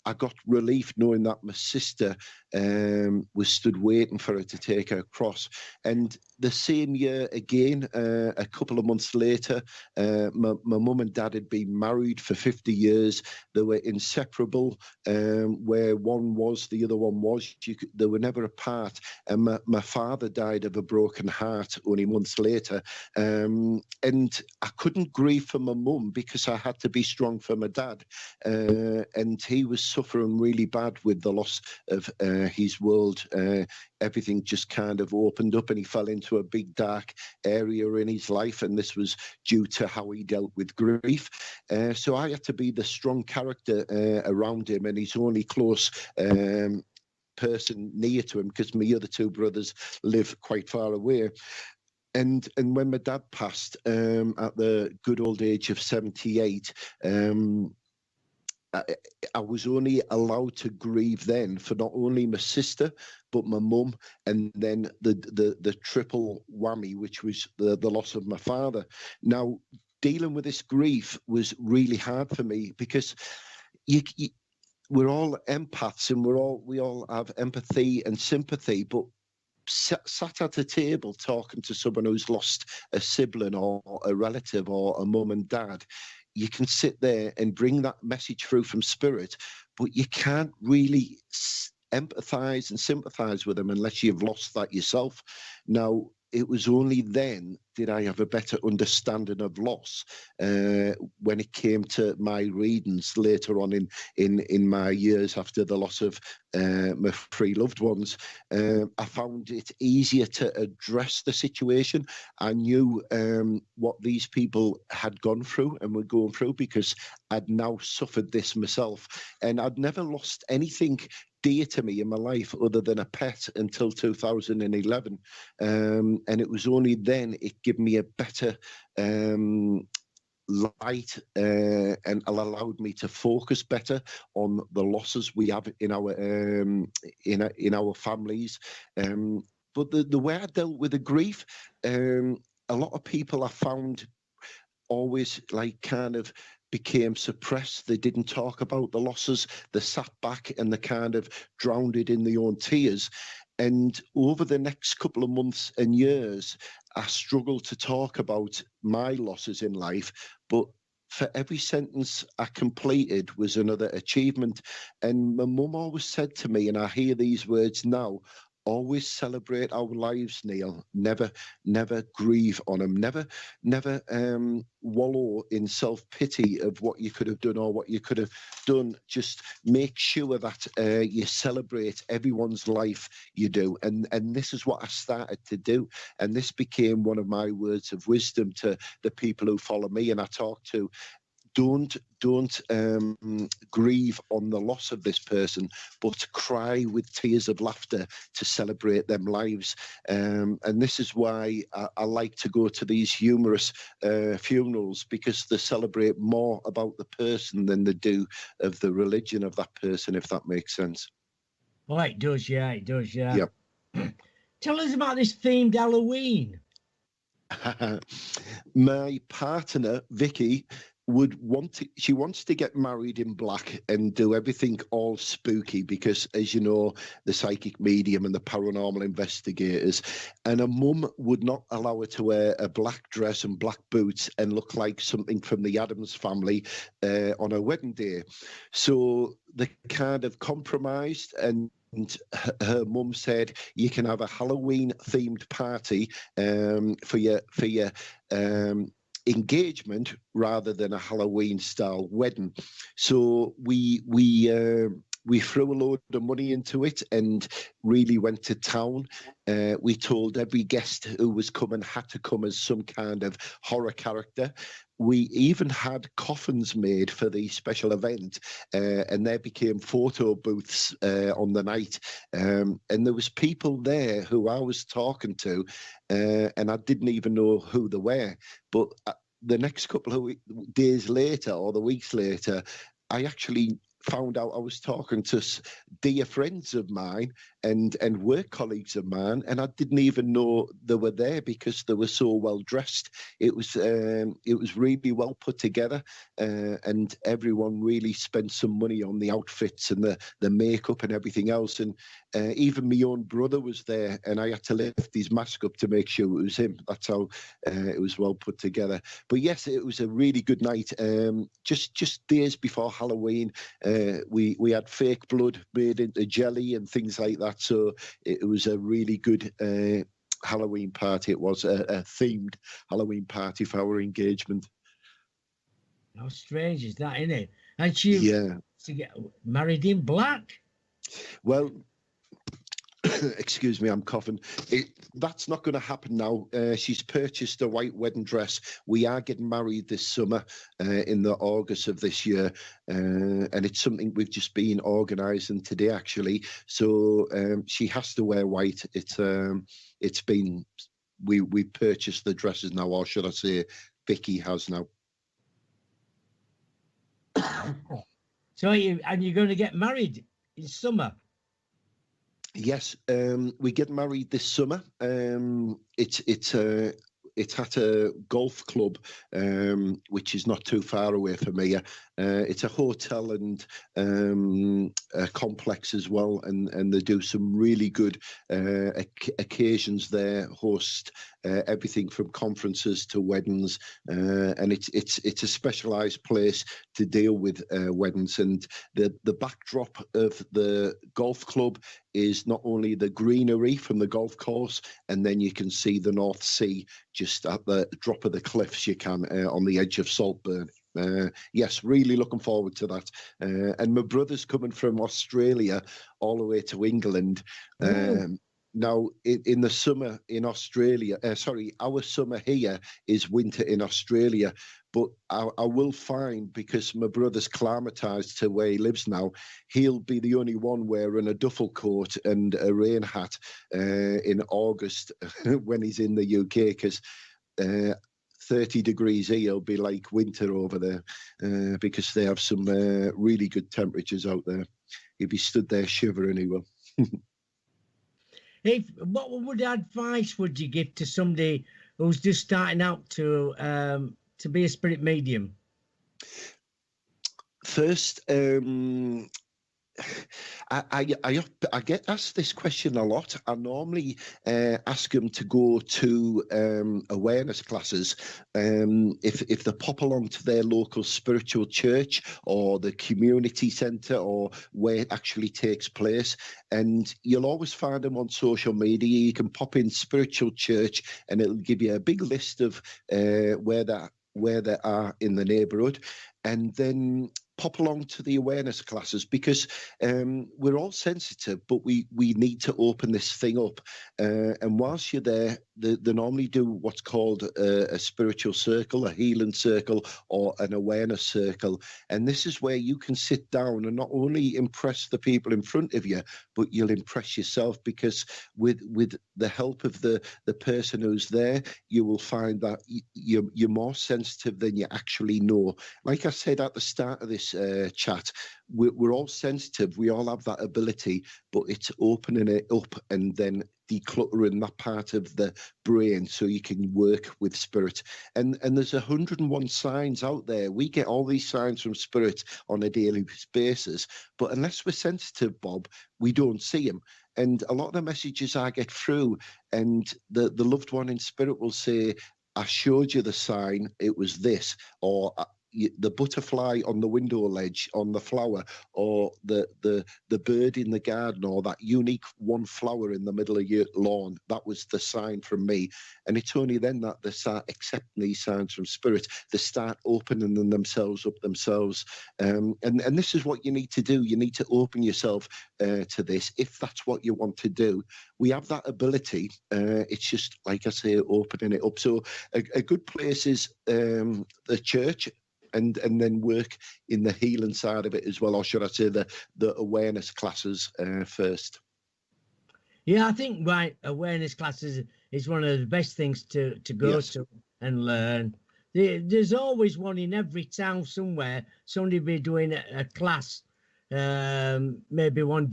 I got relief knowing that my sister was stood waiting for her to take her across. And the same year again, a couple of months later, my mum and dad had been married for 50 years. They were inseparable. Where one was, the other one was. They were never apart. And my father died of a broken heart only months later. And I couldn't grieve for my mum because I had to be strong for my dad. And he was suffering really bad with the loss of his world. Everything just kind of opened up, and he fell into a big dark area in his life, and this was due to how he dealt with grief. So I had to be the strong character around him, and his only close person near to him, because my other two brothers live quite far away. And when my dad passed at the good old age of 78, I was only allowed to grieve then for not only my sister but my mum, and then the triple whammy, which was the loss of my father. Now, dealing with this grief was really hard for me, because we're all empaths, and we all have empathy and sympathy, but sat at a table talking to someone who's lost a sibling or a relative or a mum and dad, you can sit there and bring that message through from spirit, but you can't really empathize and sympathize with them unless you've lost that yourself. Now, it was only then did I have a better understanding of loss when it came to my readings later on in my years after the loss of my three loved ones. I found it easier to address the situation. I knew what these people had gone through and were going through, because I'd now suffered this myself, and I'd never lost anything dear to me in my life other than a pet until 2011, and it was only then it gave me a better light and allowed me to focus better on the losses we have in our families. But the way I dealt with the grief, a lot of people I found always kind of became suppressed. They didn't talk about the losses. They sat back and they kind of drowned it in their own tears. And over the next couple of months and years, I struggled to talk about my losses in life, but for every sentence I completed was another achievement. And my mum always said to me, and I hear these words now, always celebrate our lives, Neil. Never grieve on them. Never wallow in self-pity of what you could have done or what you could have done. Just make sure that you celebrate everyone's life you do. And this is what I started to do. And this became one of my words of wisdom to the people who follow me and I talk to. Don't grieve on the loss of this person, but cry with tears of laughter to celebrate them lives. And this is why I like to go to these humorous funerals, because they celebrate more about the person than they do of the religion of that person, if that makes sense. Well, it does, yeah, it does, yeah. Yep. Tell us about this themed Halloween. My partner, Vicky, she wants to get married in black and do everything all spooky, because, as you know, the psychic medium and the paranormal investigators, and her mum would not allow her to wear a black dress and black boots and look like something from the Addams Family on her wedding day. So they kind of compromised, and her mum said, you can have a Halloween themed party for your engagement rather than a Halloween style wedding. So we threw a load of money into it and really went to town. We told every guest who was coming had to come as some kind of horror character. We even had coffins made for the special event, and there became photo booths on the night. And there was people there who I was talking to, and I didn't even know who they were. But the next couple of days later, or the weeks later, I actually found out I was talking to dear friends of mine and work colleagues of mine, and I didn't even know they were there because they were so well dressed. It was really well put together, and everyone really spent some money on the outfits and the makeup and everything else. And even my own brother was there, and I had to lift his mask up to make sure it was him. That's how it was well put together. But yes, it was a really good night. Just days before Halloween, we had fake blood made into jelly and things like that. So it was a really good Halloween party. It was a themed Halloween party for our engagement. How strange is that, isn't it? And to get married in black. Well, excuse me, I'm coughing. That's not going to happen now. She's purchased a white wedding dress. We are getting married this summer in the August of this year. And it's something we've just been organising today, actually. So she has to wear white. We purchased the dresses now, or should I say Vicky has now. So you're going to get married in summer? Yes, we get married this summer. It's at a golf club, which is not too far away from here. It's a hotel and a complex as well, and they do some really good occasions there. Host everything from conferences to weddings, and it's a specialised place to deal with weddings. And the backdrop of the golf club is not only the greenery from the golf course, and then you can see the North Sea just at the drop of the cliffs. You can on the edge of Saltburn. Yes, really looking forward to that. And my brother's coming from Australia all the way to England. Now, in the summer in Australia, our summer here is winter in Australia. But I will find, because my brother's climatised to where he lives now, he'll be the only one wearing a duffel coat and a rain hat in August when he's in the UK, because 30 degrees here will be like winter over there, because they have some really good temperatures out there. He'll be stood there shivering, he will. What advice would you give to somebody who's just starting out to be a spirit medium? First, I get asked this question a lot. I normally ask them to go to awareness classes. If they pop along to their local spiritual church or the community centre or where it actually takes place, and you'll always find them on social media. You can pop in spiritual church and it'll give you a big list of where they are in the neighbourhood, and then pop along to the awareness classes, because we're all sensitive, but we need to open this thing up. And whilst you're there, they normally do what's called a spiritual circle, a healing circle, or an awareness circle. And this is where you can sit down and not only impress the people in front of you, but you'll impress yourself, because with the help of the person who's there, you will find that you're more sensitive than you actually know. Like I said at the start of this chat, we're all sensitive. We all have that ability, but it's opening it up and then decluttering that part of the brain so you can work with spirit. And there's 101 signs out there. We get all these signs from spirit on a daily basis, but unless we're sensitive, Bob, we don't see them. And a lot of the messages I get through, and the loved one in spirit will say, I showed you the sign, it was this, or the butterfly on the window ledge on the flower, or the bird in the garden, or that unique one flower in the middle of your lawn. That was the sign from me. And it's only then that they start accepting these signs from spirit. They start opening themselves up themselves. And this is what you need to do. You need to open yourself to this, if that's what you want to do. We have that ability. It's just, like I say, opening it up. So a good place is the church, and then work in the healing side of it as well, or should I say the awareness classes first? Yeah, I think awareness classes is one of the best things to go to and learn. There's always one in every town somewhere. Somebody be doing a class, maybe one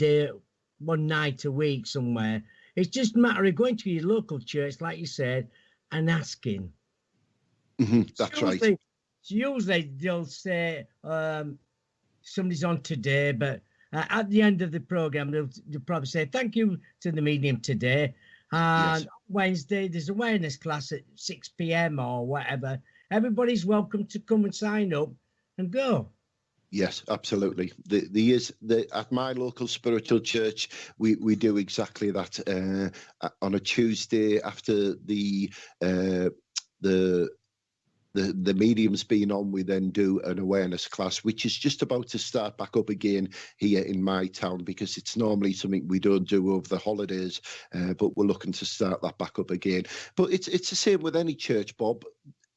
night a week somewhere. It's just a matter of going to your local church, like you said, and asking. That's right. Usually they'll say somebody's on today, but at the end of the program, they'll probably say thank you to the medium today. And Wednesday, there's awareness class at 6 p.m. or whatever. Everybody's welcome to come and sign up and go. Yes, absolutely. At my local spiritual church, we do exactly that. On a Tuesday after the the medium's been on, we then do an awareness class, which is just about to start back up again here in my town, because it's normally something we don't do over the holidays, but we're looking to start that back up again. But it's the same with any church, Bob.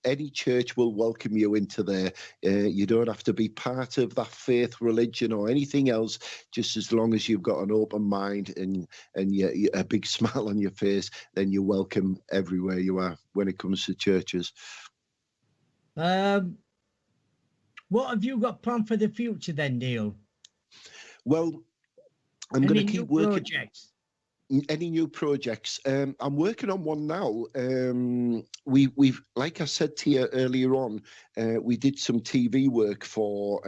Any church will welcome you into there. You don't have to be part of that faith, religion, or anything else. Just as long as you've got an open mind and a big smile on your face, then you're welcome everywhere you are when it comes to churches. What have you got planned for the future then, Neil? Well, I'm going to keep working. Projects? Any new projects? I'm working on one now. We've, like I said to you earlier on, we did some TV work for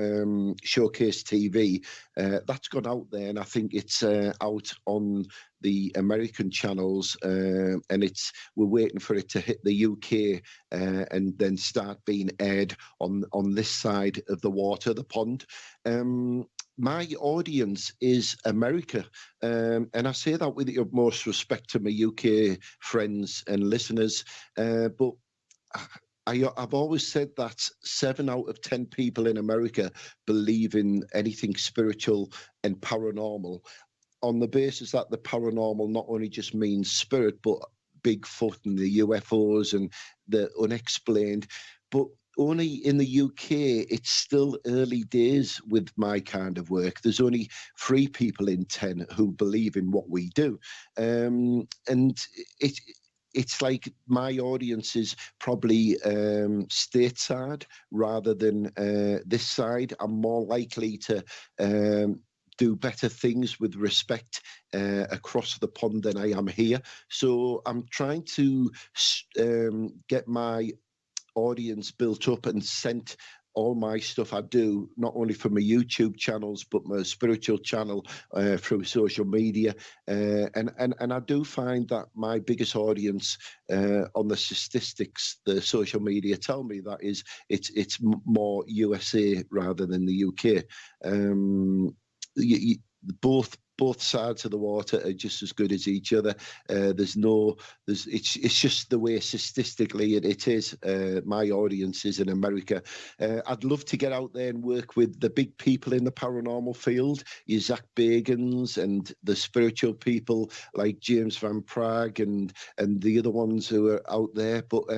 Showcase TV. That's gone out there, and I think it's out on the American channels, and we're waiting for it to hit the UK and then start being aired on this side of the water, the pond. My audience is America, and I say that with the utmost respect to my UK friends and listeners, but I've always said that 7 out of 10 people in America believe in anything spiritual and paranormal, on the basis that the paranormal not only just means spirit, but Bigfoot and the UFOs and the unexplained. But only in the UK, it's still early days with my kind of work. There's only 3 people in 10 who believe in what we do. And it's like my audience is probably stateside rather than this side. I'm more likely to do better things with respect across the pond than I am here. So I'm trying to get my audience built up and sent all my stuff I do, not only from my YouTube channels, but my spiritual channel through social media. And I do find that my biggest audience on the statistics, the social media tell me that it's more USA rather than the UK. Both sides of the water are just as good as each other. It's just the way statistically it is. My audience is in America. I'd love to get out there and work with the big people in the paranormal field, your Zach Bagans and the spiritual people like James Van Prague and the other ones who are out there. But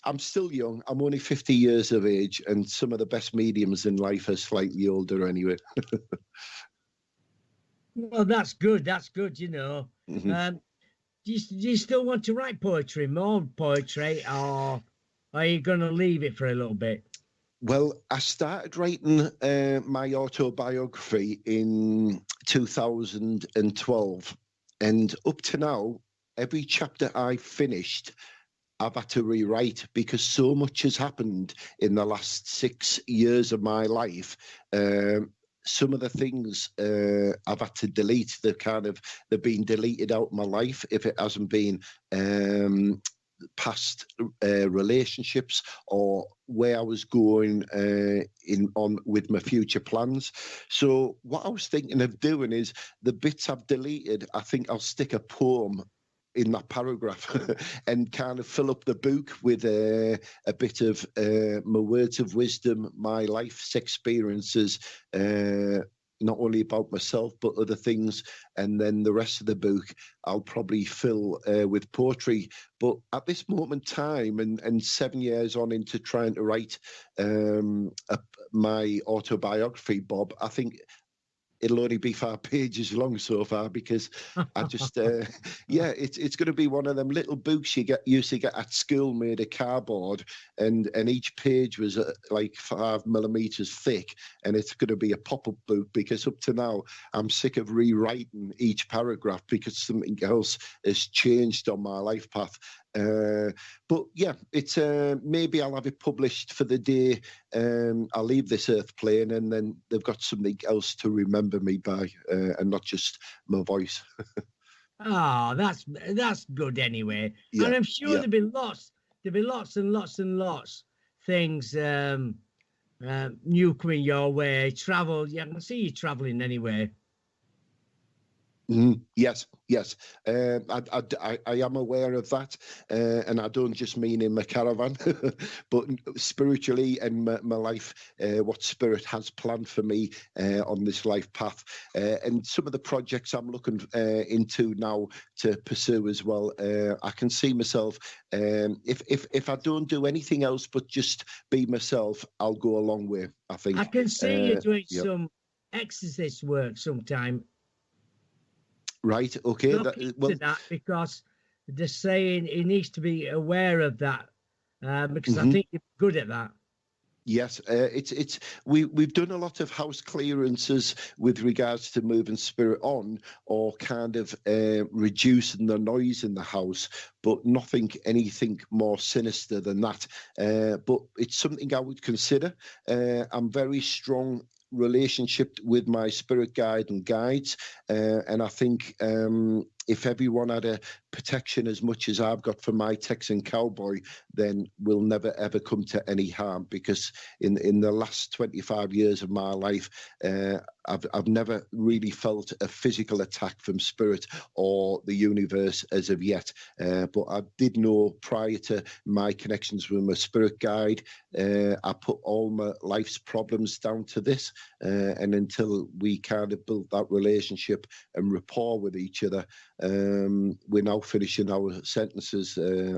I'm still young. I'm only 50 years of age, and some of the best mediums in life are slightly older anyway. Well, that's good. That's good, you know. Mm-hmm. Do you still want to write poetry, more poetry, or are you going to leave it for a little bit? Well, I started writing my autobiography in 2012. And up to now, every chapter I finished, I've had to rewrite because so much has happened in the last 6 years of my life. Some of the things I've had to delete, they've been deleted out of my life if it hasn't been past relationships or where I was going with my future plans. So what I was thinking of doing is the bits I've deleted, I think I'll stick a poem in that paragraph and kind of fill up the book with a bit of my words of wisdom, my life's experiences, not only about myself, but other things. And then the rest of the book, I'll probably fill with poetry. But at this moment in time, and 7 years on into trying to write my autobiography, Bob, I think it'll only be 5 pages long so far because I just, it's going to be one of them little books you used to get at school made of cardboard, and each page was like 5 millimeters thick, and it's going to be a pop-up book because up to now I'm sick of rewriting each paragraph because something else has changed on my life path. But yeah, it's maybe I'll have it published for the day I'll leave this earth plane, and then they've got something else to remember me by, and not just my voice. Oh, that's good anyway. Yeah, and I'm sure there'll be lots and lots and lots things new coming your way. Travel, yeah, I can see you traveling anyway. Yes. I am aware of that, and I don't just mean in my caravan, but spiritually and my life, what Spirit has planned for me on this life path, and some of the projects I'm looking into now to pursue as well. I can see myself, if I don't do anything else but just be myself, I'll go a long way, I think. I can see you doing some exorcist work sometime. Right, okay. Look into that, because they're saying he needs to be aware of that, because I think you're good at that. Yes, we've done a lot of house clearances with regards to moving spirit on, or kind of reducing the noise in the house, but anything more sinister than that. But it's something I would consider. I'm very strong relationship with my spirit guide and guides, and I think if everyone had a protection as much as I've got for my Texan cowboy, then we'll never ever come to any harm, because in the last 25 years of my life, I've never really felt a physical attack from spirit or the universe as of yet, but I did know prior to my connections with my spirit guide, I put all my life's problems down to this, and until we kind of built that relationship and rapport with each other, we're now finishing our sentences.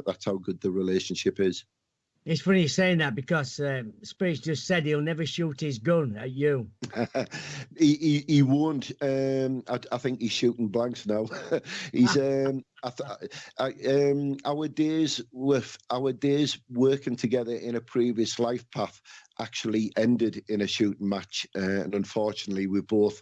That's how good the relationship is. It's funny you're saying that, because Spirit just said he'll never shoot his gun at you. He won't. I think he's shooting blanks now. He's our days working together in a previous life path actually ended in a shooting match, and unfortunately we both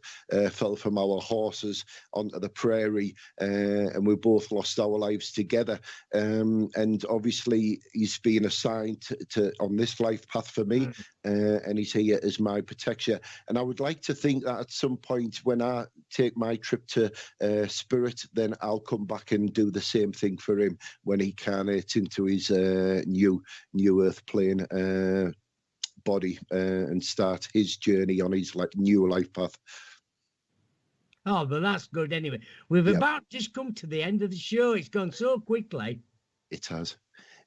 fell from our horses onto the prairie, and we both lost our lives together, and obviously he's been assigned to on this life path for me, and he's here as my protection. And I would like to think that at some point when I take my trip to Spirit, then I'll come back and do the same thing for him when he carnates into his new earth plane body, and start his journey on his new life path. Oh, but that's good anyway. We've about just come to the end of the show. It's gone so quickly. It has.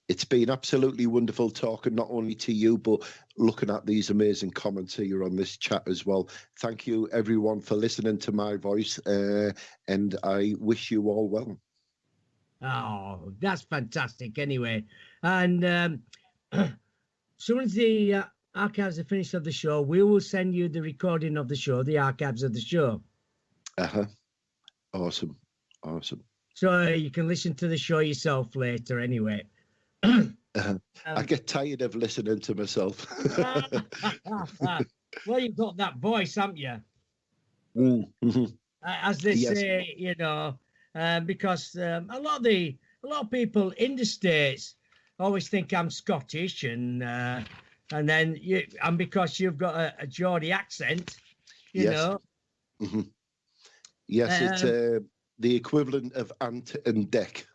It's been absolutely wonderful talking not only to you, but looking at these amazing comments here on this chat as well. Thank you, everyone, for listening to my voice, and I wish you all well. Oh, that's fantastic anyway. And as soon as the archives are finished of the show, we will send you the recording of the show, the archives of the show. Awesome. So you can listen to the show yourself later anyway. I get tired of listening to myself. Well, you've got that voice, haven't you? As they say, you know, because a lot of people in the States always think I'm Scottish, and then and because you've got a Geordie accent, you know. Yes, it's the equivalent of ant and deck.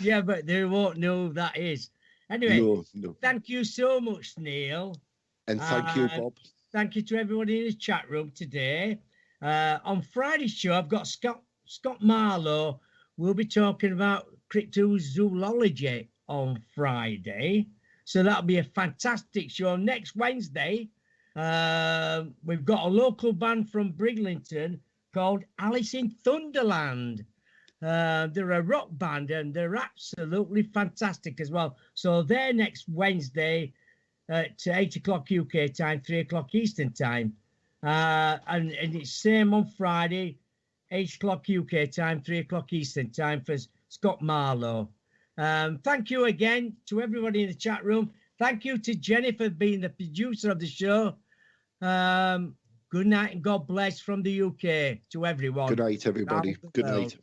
Yeah, but they won't know who that is. Anyway, no. Thank you so much, Neil. And thank you, Bob. Thank you to everybody in the chat room today. On Friday's show, I've got Scott Marlowe. We'll be talking about cryptozoology on Friday. So that'll be a fantastic show. Next Wednesday, we've got a local band from Briglington called Alice in Thunderland. They're a rock band, and they're absolutely fantastic as well. So they're next Wednesday at 8 o'clock UK time, 3 o'clock Eastern time. And it's same on Friday, 8 o'clock UK time, 3 o'clock Eastern time for Scott Marlowe. Thank you again to everybody in the chat room. Thank you to Jenny for being the producer of the show. Good night and God bless from the UK to everyone. Good night, everybody. Good night.